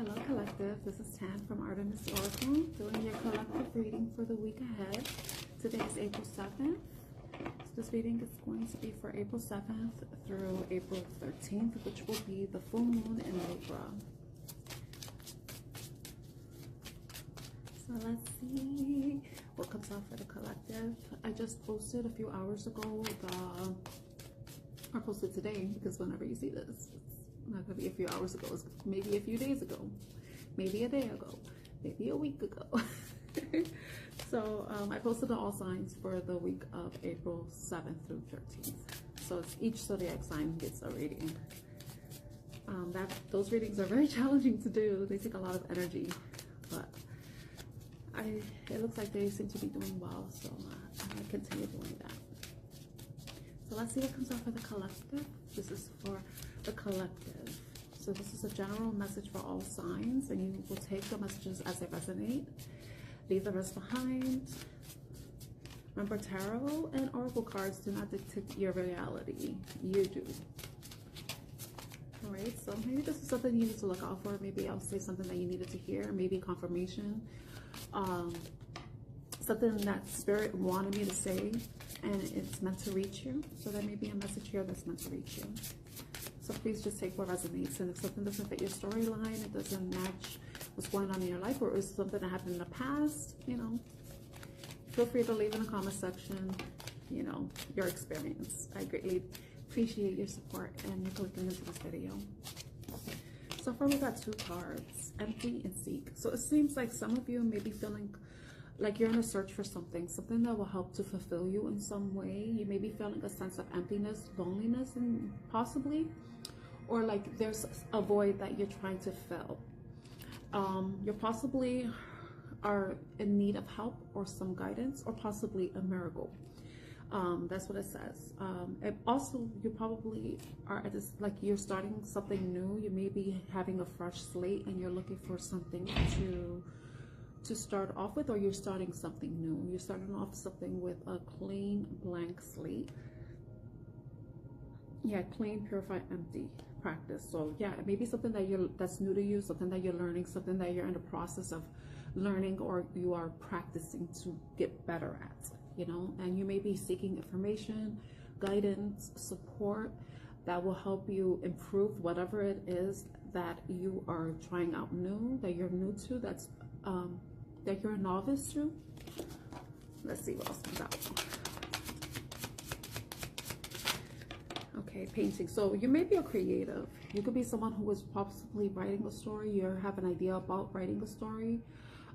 Hello collective, this is Tan from Artemis Oracle, doing your collective reading for the week ahead. Today is April 7th. So this reading is going to be for April 7th through April 13th, which will be the full moon in Libra. So let's see what comes out for the collective. I just posted a few hours ago, I posted today because whenever you see this, not gonna be a few hours ago, it's maybe a few days ago, maybe a day ago, maybe a week ago. So I posted the all signs for the week of April 7th through 13th. So it's each zodiac sign gets a reading. Those readings are very challenging to do. They take a lot of energy, but it looks like they seem to be doing well, so I'm gonna continue doing that. So let's see what comes out for the collective. This is for the collective. So this is a general message for all signs, and you will take the messages as they resonate. Leave the rest behind. Remember, tarot and oracle cards do not dictate your reality. You do. All right, so maybe this is something you need to look out for. Maybe I'll say something that you needed to hear. Maybe confirmation. Something that spirit wanted me to say, and it's meant to reach you. So there may be a message here that's meant to reach you. So please just take what resonates, and if something doesn't fit your storyline, it doesn't match what's going on in your life, or it's something that happened in the past, you know, feel free to leave in the comment section, you know, your experience. I greatly appreciate your support and you clicking into this video. So far we got two cards, empty and seek. So it seems like some of you may be feeling like you're in a search for something that will help to fulfill you in some way. You may be feeling a sense of emptiness, loneliness, and possibly, or like there's a void that you're trying to fill. You possibly are in need of help or some guidance, or possibly a miracle. That's what it says. And also, you probably are at this, like you're starting something new. You may be having a fresh slate and you're looking for something to start off with, or you're starting something new. You're starting off something with a clean blank slate. Yeah, clean, purified, empty practice. So yeah, it may be something that's new to you, something that you're learning, something that you're in the process of learning, or you are practicing to get better at, you know. And you may be seeking information, guidance, support that will help you improve whatever it is that you are trying out new, that you're new to, that you're a novice to. Let's see what else comes out. Okay, painting. So you may be a creative. You could be someone who is possibly writing a story. You have an idea about writing a story.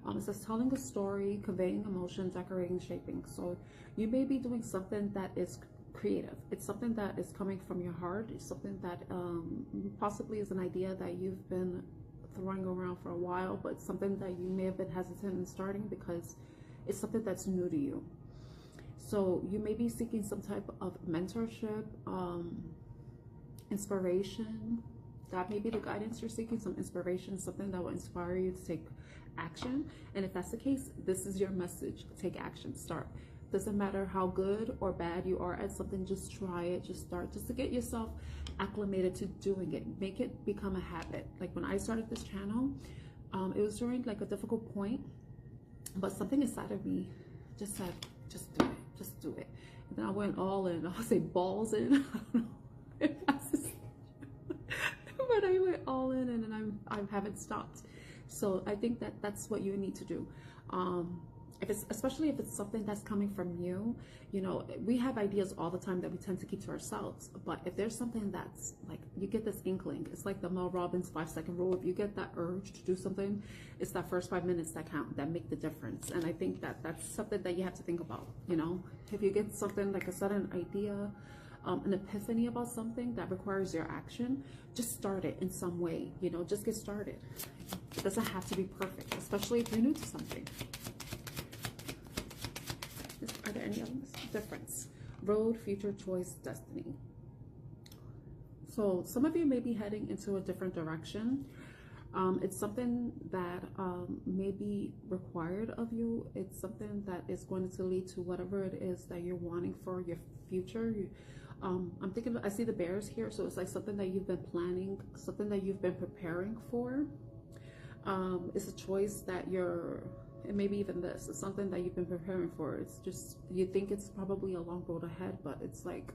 It says telling a story, conveying emotion, decorating, shaping. So you may be doing something that is creative. It's something that is coming from your heart. It's something that possibly is an idea that you've been throwing around for a while, but something that you may have been hesitant in starting because it's something that's new to you. So you may be seeking some type of mentorship, inspiration. That may be the guidance you're seeking, some inspiration, something that will inspire you to take action. And if that's the case, this is your message. Take action, start. Doesn't matter how good or bad you are at something, just try it, just start, just to get yourself acclimated to doing it. Make it become a habit. Like when I started this channel, it was during like a difficult point, but something inside of me just said, just do it, just do it. And then I went all in. I'll say balls in. I don't know if that's the but I went all in, and then I haven't stopped. So I think that that's what you need to do. Especially if it's something that's coming from you, you know, we have ideas all the time that we tend to keep to ourselves. But if there's something that's like, you get this inkling, it's like the Mel Robbins 5-second rule. If you get that urge to do something, it's that first 5 minutes that count, that make the difference. And I think that that's something that you have to think about, you know. If you get something like a sudden idea, an epiphany about something that requires your action, just start it in some way, you know, just get started. It doesn't have to be perfect, especially if you're new to something. Are there any others? Difference. Road, future, choice, destiny. So some of you may be heading into a different direction. It's something that may be required of you. It's something that is going to lead to whatever it is that you're wanting for your future. I'm thinking, I see the bears here, so it's like something that you've been planning, something that you've been preparing for. It's a choice that you're, and maybe even this is something that you've been preparing for. It's just, you think it's probably a long road ahead, but it's like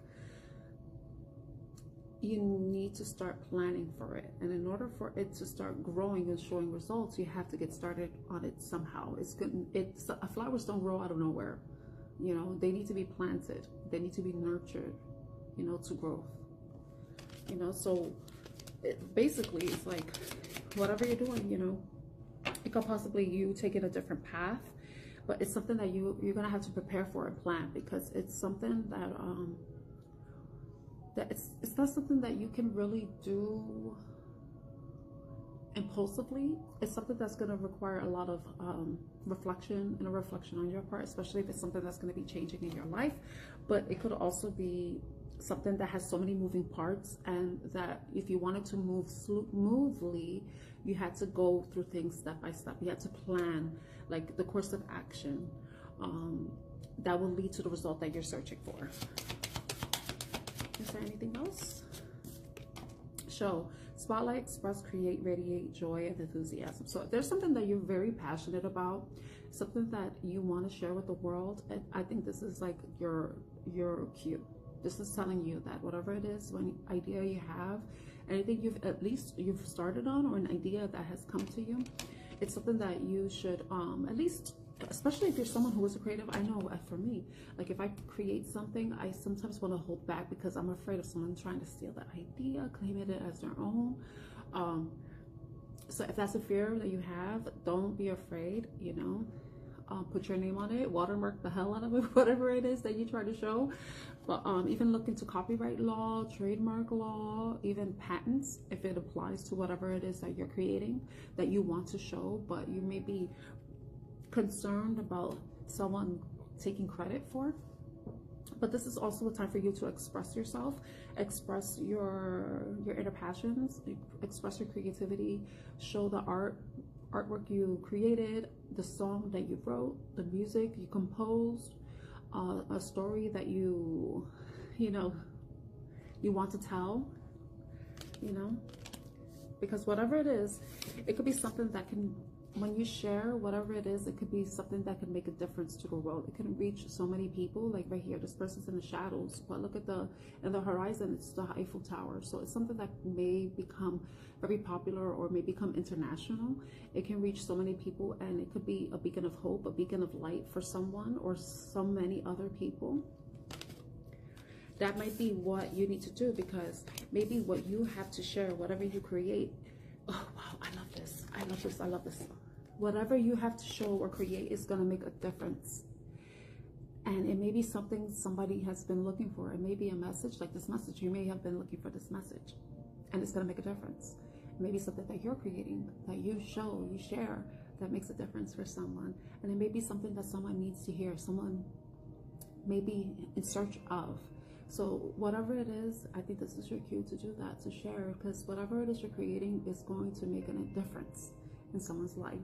you need to start planning for it. And in order for it to start growing and showing results, you have to get started on it somehow. It's good. Flowers don't grow out of nowhere. You know, they need to be planted. They need to be nurtured, you know, to growth. You know, so basically it's like whatever you're doing, you know, it could possibly you taking a different path, but it's something that you're gonna have to prepare for and plan, because it's something that it's not something that you can really do impulsively. It's something that's going to require a lot of reflection and a reflection on your part, especially if it's something that's going to be changing in your life. But it could also be something that has so many moving parts, and that if you wanted to move smoothly, you had to go through things step by step. You had to plan like the course of action that will lead to the result that you're searching for. Is there anything else? Show, spotlight, express, create, radiate joy and enthusiasm. So if there's something that you're very passionate about, something that you want to share with the world, and I think this is like your cue. This is telling you that whatever it is, when idea you have, anything you've started on, or an idea that has come to you, it's something that you should at least, especially if you're someone who is a creative. I know for me, like if I create something, I sometimes want to hold back because I'm afraid of someone trying to steal that idea, claiming it as their own. So if that's a fear that you have, don't be afraid, you know. Put your name on it, watermark the hell out of it, whatever it is that you try to show. But even look into copyright law, trademark law, even patents, if it applies to whatever it is that you're creating, that you want to show, but you may be concerned about someone taking credit for. But this is also a time for you to express yourself, express your inner passions, express your creativity, show the artwork you created, the song that you wrote, the music you composed, a story that you want to tell, you know, because whatever it is, it could be something that can, when you share whatever it is, it could be something that can make a difference to the world. It can reach so many people. Like right here, this person's in the shadows, but look at in the horizon, it's the Eiffel Tower. So it's something that may become very popular or may become international. It can reach so many people, and it could be a beacon of hope, a beacon of light for someone or so many other people. That might be what you need to do, because maybe what you have to share, whatever you create, oh wow, I love this, I love this, I love this. Whatever you have to show or create is going to make a difference. And it may be something somebody has been looking for. It may be a message, like this message. You may have been looking for this message, and it's going to make a difference. It may be something that you're creating, that you show, you share, that makes a difference for someone. And it may be something that someone needs to hear, someone may be in search of. So whatever it is, I think this is your cue to do that, to share, because whatever it is you're creating is going to make a difference in someone's life,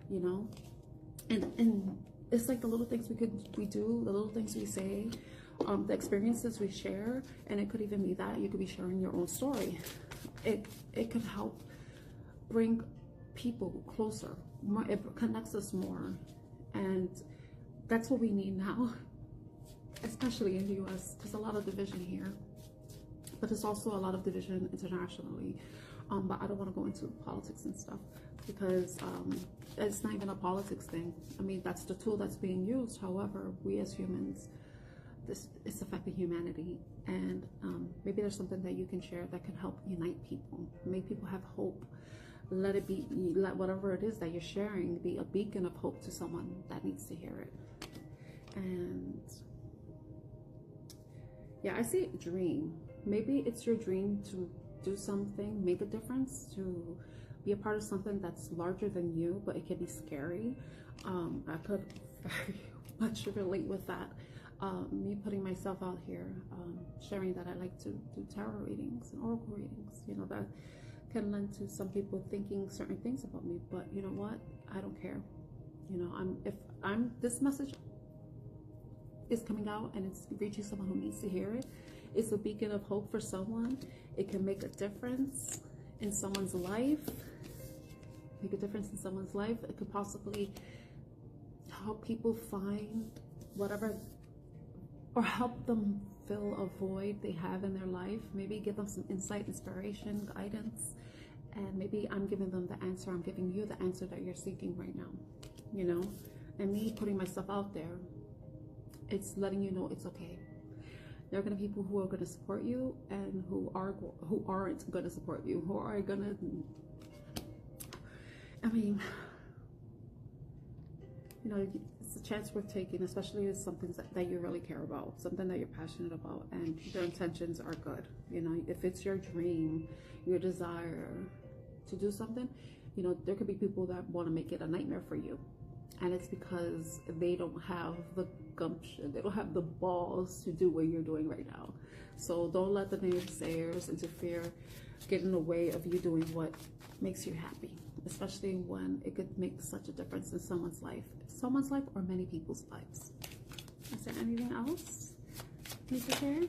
you know. And it's like the little things we do, the little things we say, the experiences we share, and it could even be that you could be sharing your own story. It could help bring people closer. It connects us more, and that's what we need now. Especially in the US, there's a lot of division here, but there's also a lot of division internationally. But I don't want to go into politics and stuff, because it's not even a politics thing. I mean, that's the tool that's being used. However, we as humans, it's affecting humanity, and maybe there's something that you can share that can help unite people, make people have hope. Let whatever it is that you're sharing be a beacon of hope to someone that needs to hear it. And yeah, I see a dream. Maybe it's your dream to do something, make a difference, to be a part of something that's larger than you, but it can be scary. I could very much relate with that. Me putting myself out here, sharing that I like to do tarot readings and oracle readings, you know, that can lend to some people thinking certain things about me. But you know what? I don't care. You know, this message is coming out and it's reaching someone who needs to hear it. It's a beacon of hope for someone. It can make a difference in someone's life. make a difference in someone's life. It could possibly help people find whatever, or help them fill a void they have in their life. Maybe give them some insight, inspiration, guidance, and maybe I'm giving them the answer. I'm giving you the answer that you're seeking right now, you know. And me putting myself out there, it's letting you know it's okay. There are going to be people who are going to support you, and who aren't going to support you, who are going to, I mean, you know, it's a chance worth taking, especially with something that you really care about, something that you're passionate about, and your intentions are good. You know, if it's your dream, your desire to do something, you know, there could be people that want to make it a nightmare for you. And it's because they don't have the gumption, they don't have the balls to do what you're doing right now. So don't let the naysayers interfere, get in the way of you doing what makes you happy, especially when it could make such a difference in someone's life or many people's lives. Is there anything else you need to share?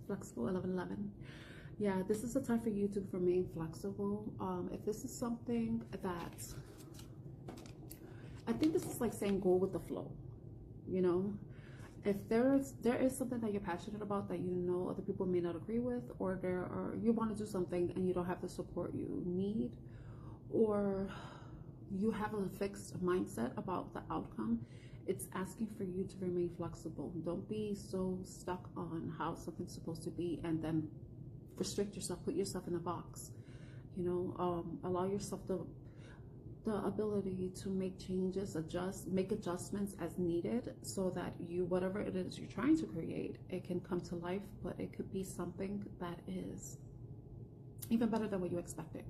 Flexible 1111. Yeah, this is the time for you to remain flexible. If this is something that, I think this is like saying go with the flow, you know. If there is something that you're passionate about that you know other people may not agree with, or you want to do something and you don't have the support you need, or you have a fixed mindset about the outcome, it's asking for you to remain flexible. Don't be so stuck on how something's supposed to be and then restrict yourself, put yourself in a box, you know. Allow yourself the ability to make changes, make adjustments as needed, so that whatever it is you're trying to create, it can come to life, but it could be something that is even better than what you expected.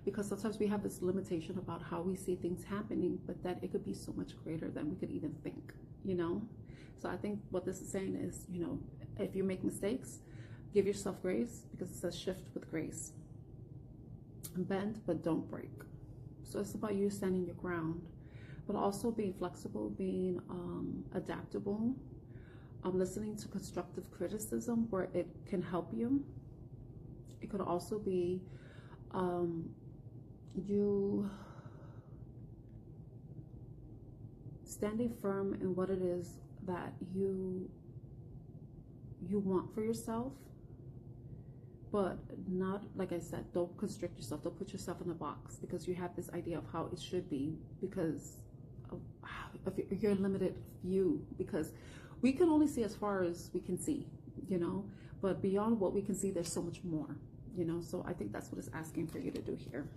Because sometimes we have this limitation about how we see things happening, but that it could be so much greater than we could even think, you know. So I think what this is saying is, you know, if you make mistakes, give yourself grace, because it says shift with grace. Bend, but don't break. So it's about you standing your ground, but also being flexible, being adaptable, listening to constructive criticism where it can help you. It could also be you standing firm in what it is that you want for yourself, but not, like I said, don't constrict yourself, don't put yourself in a box because you have this idea of how it should be because of your limited view, because we can only see as far as we can see, you know, but beyond what we can see, there's so much more, you know. So I think that's what it's asking for you to do here,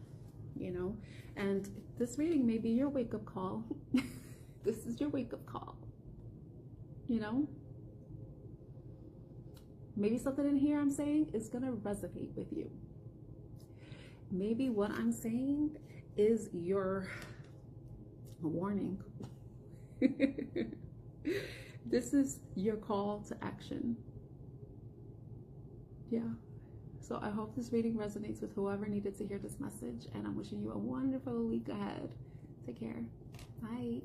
you know. And this reading may be your wake-up call. This is your wake-up call, you know. Maybe something in here I'm saying is going to resonate with you. Maybe what I'm saying is your warning. This is your call to action. Yeah. So I hope this reading resonates with whoever needed to hear this message. And I'm wishing you a wonderful week ahead. Take care. Bye.